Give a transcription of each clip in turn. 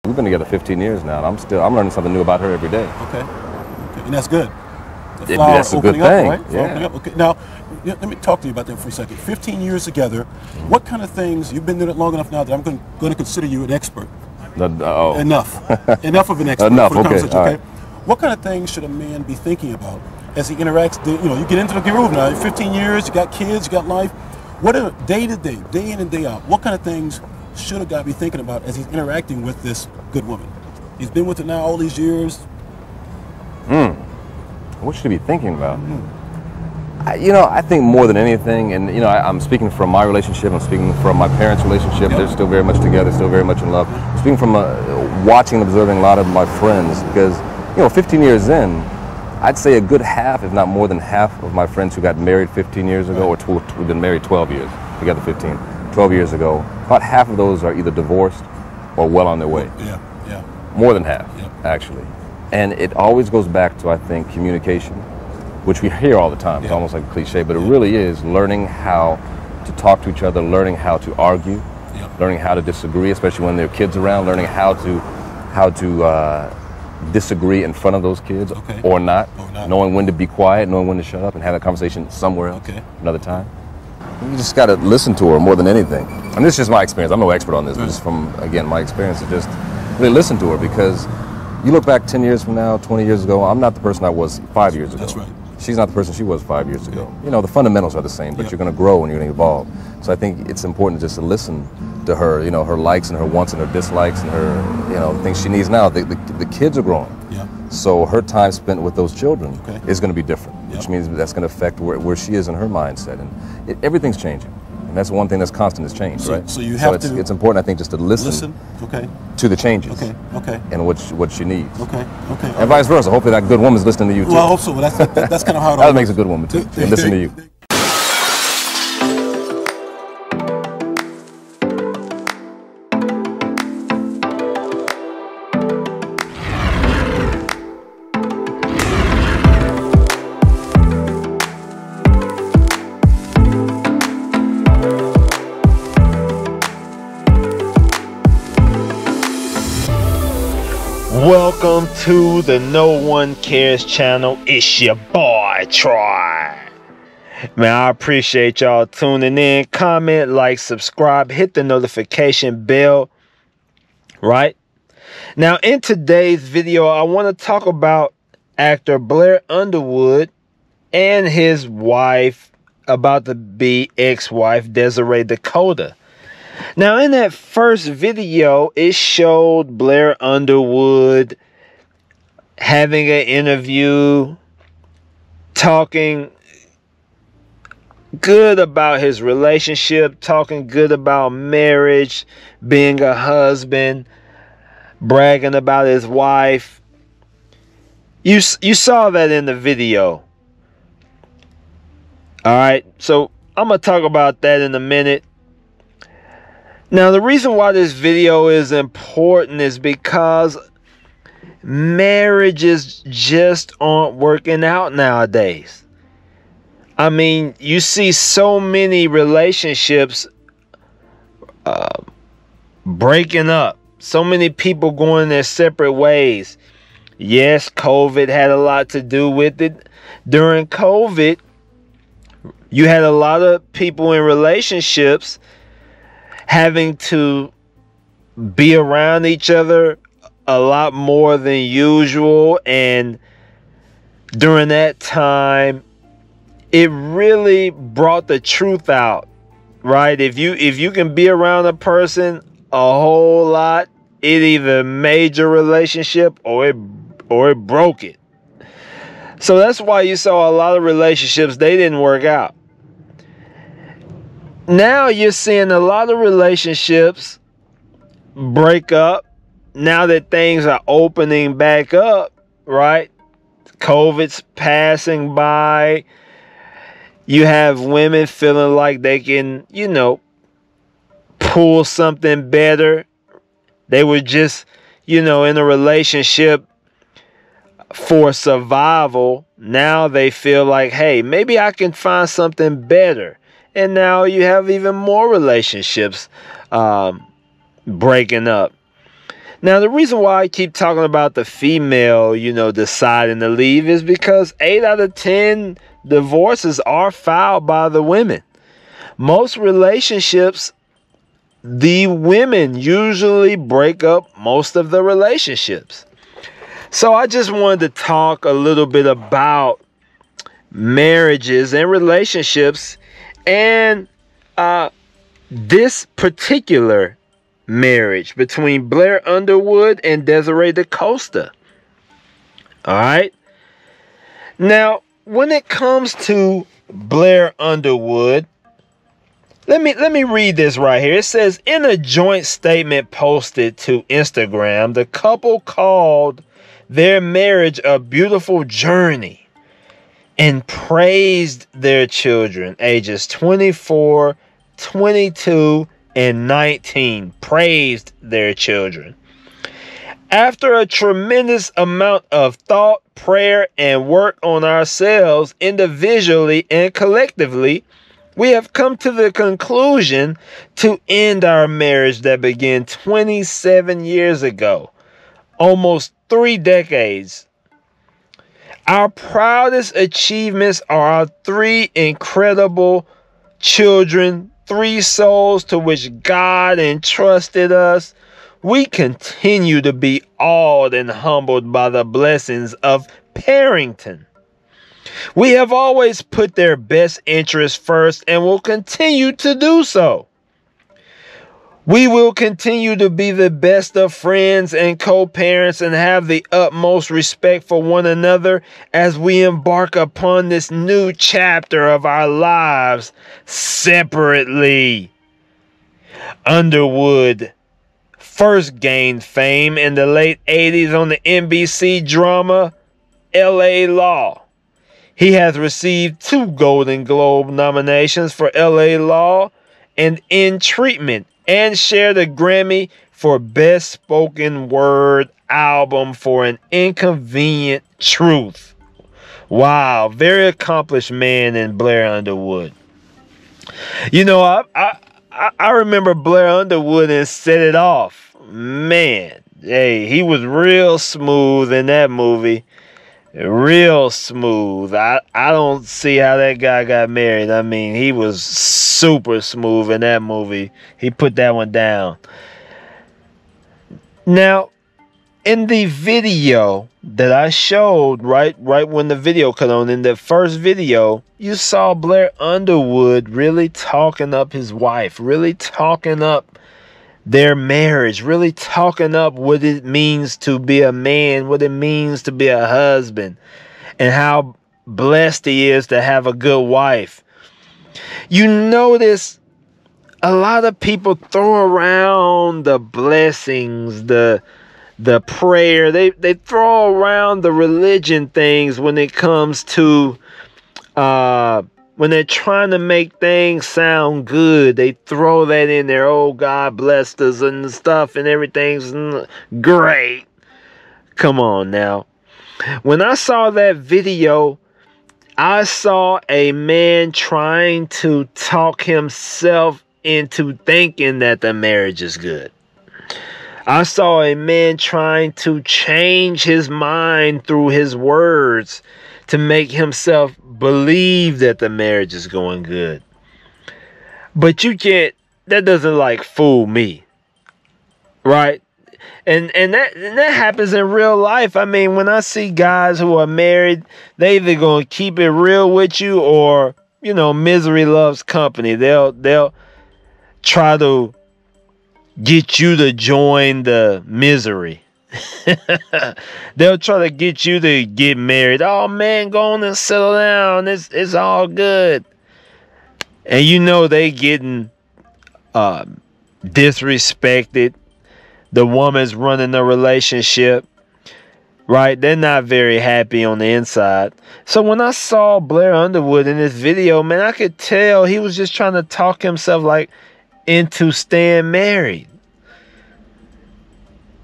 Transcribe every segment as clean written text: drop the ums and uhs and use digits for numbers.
We've been together 15 years now, and I'm learning something new about her every day. Okay. And that's good. That's a good thing. Up, right? Yeah. Okay. Now, let me talk to you about that for a second. 15 years together, what kind of things, you've been doing it long enough now that I'm going to consider you an expert. Enough. Enough of an expert. Enough, for the okay. conversation, okay? What kind of things should a man be thinking about as he interacts? You get into the groove now. 15 years, you got kids, you got life. What are day to day, day in and day out, what kind of things should a guy be thinking about as he's interacting with this good woman? He's been with her now all these years. What should he be thinking about? I think more than anything, and I'm speaking from my relationship, I'm speaking from my parents' relationship. They're still very much together, still very much in love. I'm speaking from watching and observing a lot of my friends, because 15 years in, I'd say a good half, if not more than half, of my friends who got married 15 years ago, or we've been married 12 years, together 12 years ago, about half of those are either divorced or well on their way. Yeah. More than half, actually. And it always goes back to, I think, communication, which we hear all the time. It's almost like a cliche, but it really is learning how to talk to each other, learning how to argue, learning how to disagree, especially when there are kids around, learning how to disagree in front of those kids or not, knowing when to be quiet, knowing when to shut up and have that conversation somewhere else, another time. You just got to listen to her more than anything. And this is just my experience. I'm no expert on this, but just from, again, my experience, to just really listen to her, because you look back 10 years from now, 20 years ago, I'm not the person I was 5 years ago. That's right. She's not the person she was 5 years ago. The fundamentals are the same, but you're going to grow and you're going to evolve. So I think it's important just to listen to her, her likes and her wants and her dislikes and her, the things she needs now. The kids are growing. So her time spent with those children is going to be different, which means that's going to affect where she is in her mindset. And everything's changing. And that's one thing that's constant is change, right? So you have it's important, I think, just to listen to the changes and what she needs. And vice versa. Hopefully that good woman's listening to you, too. Well, I hope so. That's kind of how it that makes a good woman, too. Listen to you. Welcome to the No One Cares channel. It's your boy Troy. Man, I appreciate y'all tuning in. Comment, like, subscribe, hit the notification bell. Right now, in today's video, I want to talk about actor Blair Underwood and his wife, about to be ex-wife, Desiree Dakota. Now, in that first video, it showed Blair Underwood having an interview, talking good about his relationship, talking good about marriage, being a husband, bragging about his wife. You saw that in the video. All right, so I'm going to talk about that in a minute. Now, the reason why this video is important is because marriages just aren't working out nowadays. I mean, you see so many relationships breaking up. So many people going their separate ways. Yes, COVID had a lot to do with it. During COVID, you had a lot of people in relationships having to be around each other a lot more than usual, and during that time it really brought the truth out, right? If you can be around a person a whole lot, it either made your relationship or it broke it. So that's why you saw a lot of relationships, they didn't work out. Now you're seeing a lot of relationships break up now that things are opening back up, right? COVID's passing by. You have women feeling like they can, pull something better. They were just, in a relationship for survival. Now they feel like, hey, maybe I can find something better. And now you have even more relationships breaking up. Now, the reason why I keep talking about the female, deciding to leave is because 8 out of 10 divorces are filed by the women. Most relationships, the women usually break up most of the relationships. So I just wanted to talk a little bit about marriages and relationships and this particular marriage between Blair Underwood and Desiree DaCosta. All right. Now, when it comes to Blair Underwood, let me read this right here. It says, in a joint statement posted to Instagram, the couple called their marriage a beautiful journey and praised their children, ages 24, 22, and 19, praised their children. After a tremendous amount of thought, prayer, and work on ourselves individually and collectively, we have come to the conclusion to end our marriage that began 27 years ago, almost 3 decades. Our proudest achievements are our 3 incredible children, 3 souls to which God entrusted us. We continue to be awed and humbled by the blessings of parenting. We have always put their best interests first and will continue to do so. We will continue to be the best of friends and co-parents and have the utmost respect for one another as we embark upon this new chapter of our lives separately. Underwood first gained fame in the late 80s on the NBC drama L.A. Law. He has received 2 Golden Globe nominations for L.A. Law and In Treatment, and shared a Grammy for Best Spoken Word Album for An Inconvenient Truth. Wow, very accomplished man in Blair Underwood. I remember Blair Underwood and Set It Off. Man, hey, he was real smooth in that movie. Real smooth. I don't see how that guy got married. I mean, he was super smooth in that movie. He put that one down. Now, in the video that I showed, right when the video cut on, in the first video, you saw Blair Underwood really talking up his wife, really talking up their marriage, really talking up what it means to be a man, what it means to be a husband, and how blessed he is to have a good wife. You notice a lot of people throw around the blessings, the prayer. They throw around the religion things when it comes to when they're trying to make things sound good. They throw that in there. Oh, God blessed us and stuff, and everything's great. Come on now. When I saw that video, I saw a man trying to talk himself into thinking that the marriage is good. I saw a man trying to change his mind through his words to make himself believe that the marriage is going good. But that doesn't fool me. Right? And that happens in real life. I mean, when I see guys who are married, they either gonna keep it real with you or, misery loves company. They'll try to get you to join the misery. They'll try to get you to get married. Oh man, go on and settle down. It's all good. And they getting disrespected. The woman's running the relationship. Right? They're not very happy on the inside. So when I saw Blair Underwood in this video, man, I could tell he was just trying to talk himself into staying married.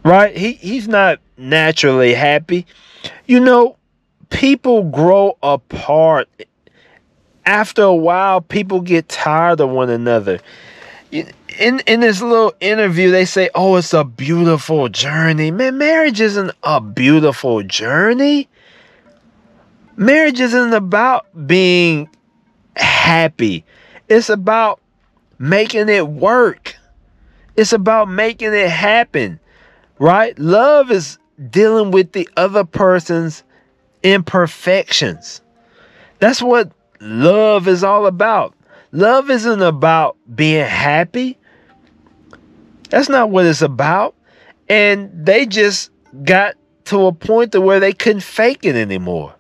Right? He's not naturally happy. People grow apart. After a while, people get tired of one another. in this little interview, they say, oh, it's a beautiful journey. Man, marriage isn't a beautiful journey. Marriage isn't about being happy. It's about making it work. It's about making it happen, right? Love is dealing with the other person's imperfections. That's what love is all about. Love isn't about being happy. That's not what it's about. And they just got to a point to where they couldn't fake it anymore.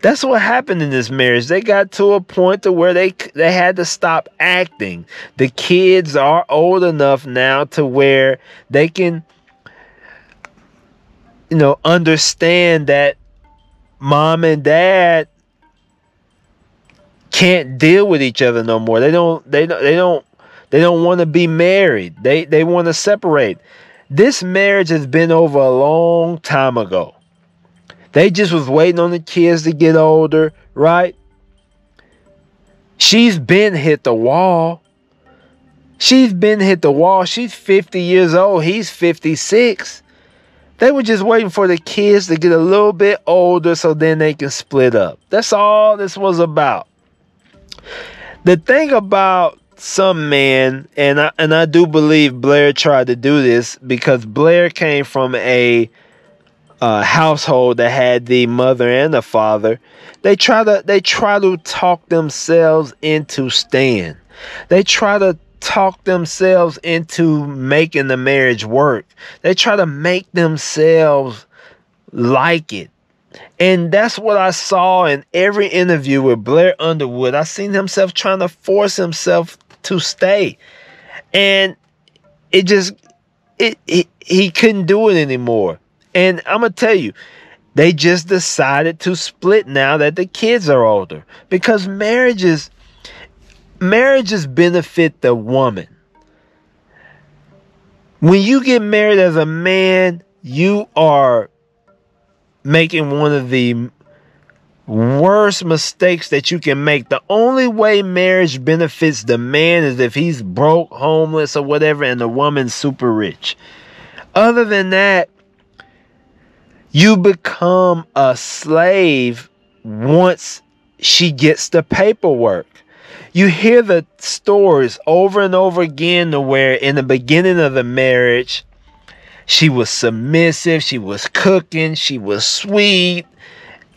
That's what happened in this marriage. They got to a point to where they had to stop acting. The kids are old enough now to where they can, understand that mom and dad can't deal with each other no more. They don't want to be married. They want to separate. This marriage has been over a long time ago. They just was waiting on the kids to get older, right? She's been hit the wall. She's 50 years old. He's 56. They were just waiting for the kids to get a little bit older so then they can split up. That's all this was about. The thing about some men, and I do believe Blair tried to do this because Blair came from a household that had the mother and the father. They try to talk themselves into staying. They try to talk themselves into making the marriage work. They try to make themselves like it. And that's what I saw in every interview with Blair Underwood. I seen himself trying to force himself to stay. And he couldn't do it anymore. And I'm going to tell you, they just decided to split now that the kids are older. Because marriages benefit the woman. When you get married as a man, you are making one of the worst mistakes that you can make. The only way marriage benefits the man is if he's broke, homeless, or whatever, and the woman's super rich. Other than that, you become a slave once she gets the paperwork. You hear the stories over and over again to where in the beginning of the marriage, she was submissive, she was cooking, she was sweet,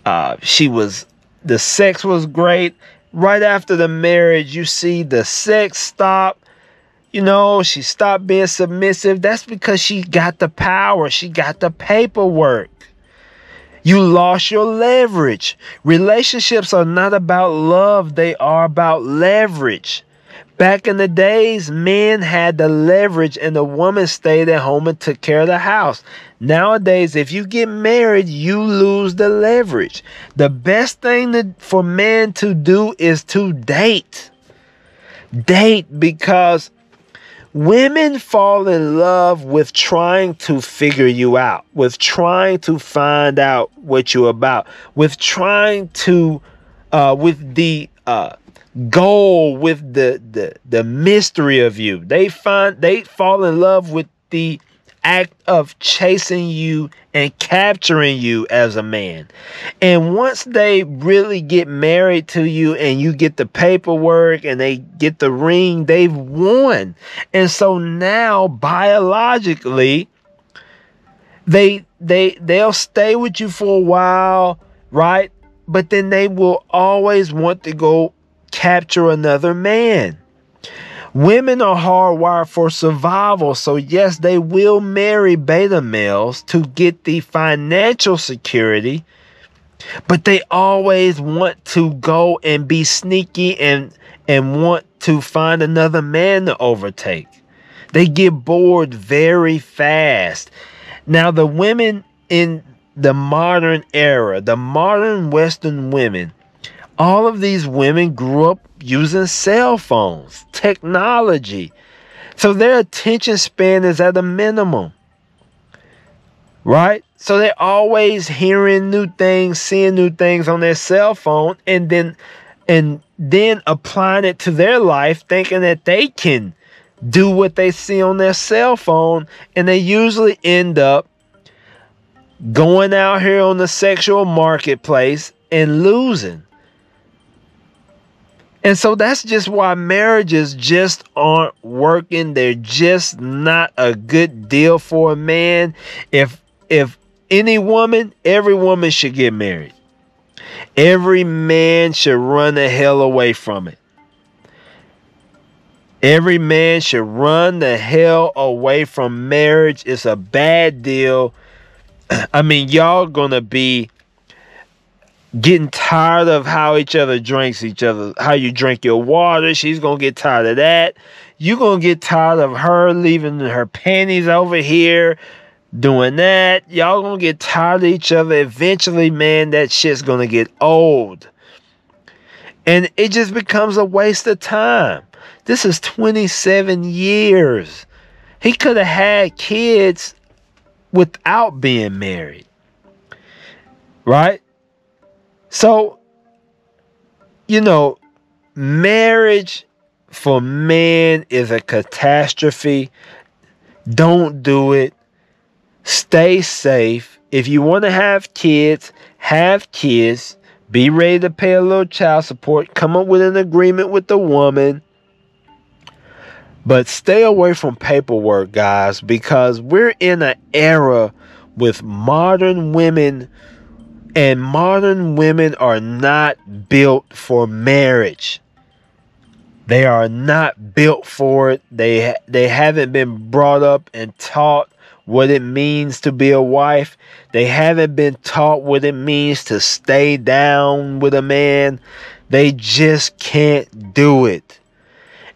the sex was great. Right after the marriage, you see the sex stop. She stopped being submissive. That's because she got the power, she got the paperwork. You lost your leverage. Relationships are not about love. They are about leverage. Back in the days, men had the leverage and the woman stayed at home and took care of the house. Nowadays, if you get married, you lose the leverage. The best thing for men to do is to date. Date, because women fall in love with trying to figure you out, with trying to find out what you're about, with trying to, with the goal, with the mystery of you. They fall in love with the act of chasing you and capturing you as a man. And once they really get married to you and you get the paperwork and they get the ring, they've won. And so now biologically, they'll stay with you for a while, right? But then they will always want to go capture another man. Women are hardwired for survival, so yes, they will marry beta males to get the financial security, but they always want to go and be sneaky and want to find another man to overtake. They get bored very fast. Now, the women in the modern era, the modern Western women, all of these women grew up using cell phones, technology. So their attention span is at a minimum, right? So they're always hearing new things, seeing new things on their cell phone, and then applying it to their life, thinking that they can do what they see on their cell phone, and they usually end up going out here on the sexual marketplace and losing. And so that's just why marriages just aren't working. They're just not a good deal for a man. If any woman, every woman should get married. Every man should run the hell away from it. Every man should run the hell away from marriage. It's a bad deal. I mean, y'all gonna be getting tired of how each other drinks each other, how you drink your water. She's gonna get tired of that. You're gonna get tired of her leaving her panties over here, doing that. Y'all gonna get tired of each other. Eventually, man, that shit's gonna get old. And it just becomes a waste of time. This is 27 years. He could have had kids without being married. Right? So, you know, marriage for men is a catastrophe. Don't do it. Stay safe. If you want to have kids, have kids. Be ready to pay a little child support. Come up with an agreement with the woman. But stay away from paperwork, guys, because we're in an era with modern women, and modern women are not built for marriage. They are not built for it. They haven't been brought up and taught what it means to be a wife. They haven't been taught what it means to stay down with a man. They just can't do it.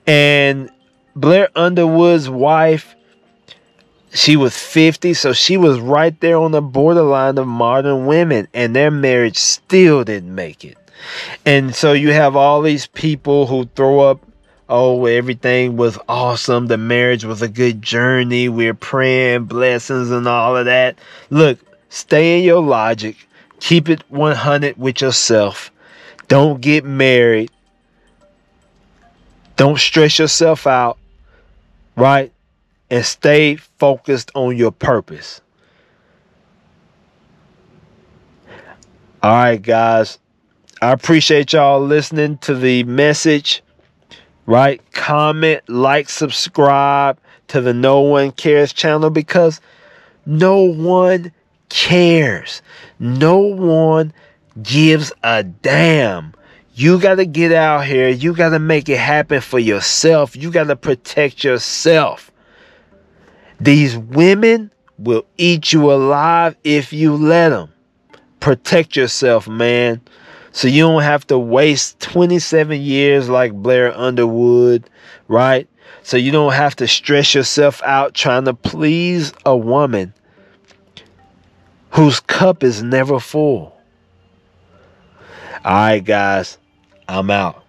And Blair Underwood's wife, she was 50, so she was right there on the borderline of modern women, and their marriage still didn't make it. And so you have all these people who throw up, oh, everything was awesome, the marriage was a good journey, we're praying blessings and all of that. Look, stay in your logic. Keep it 100 with yourself. Don't get married. Don't stress yourself out, right? And stay focused on your purpose. All right, guys. I appreciate y'all listening to the message. Right? Comment, like, subscribe to the No One Cares channel, because no one cares. No one gives a damn. You got to get out here. You got to make it happen for yourself. You got to protect yourself. These women will eat you alive if you let them. Protect yourself, man. So you don't have to waste 27 years like Blair Underwood, right? So you don't have to stress yourself out trying to please a woman whose cup is never full. All right, guys, I'm out.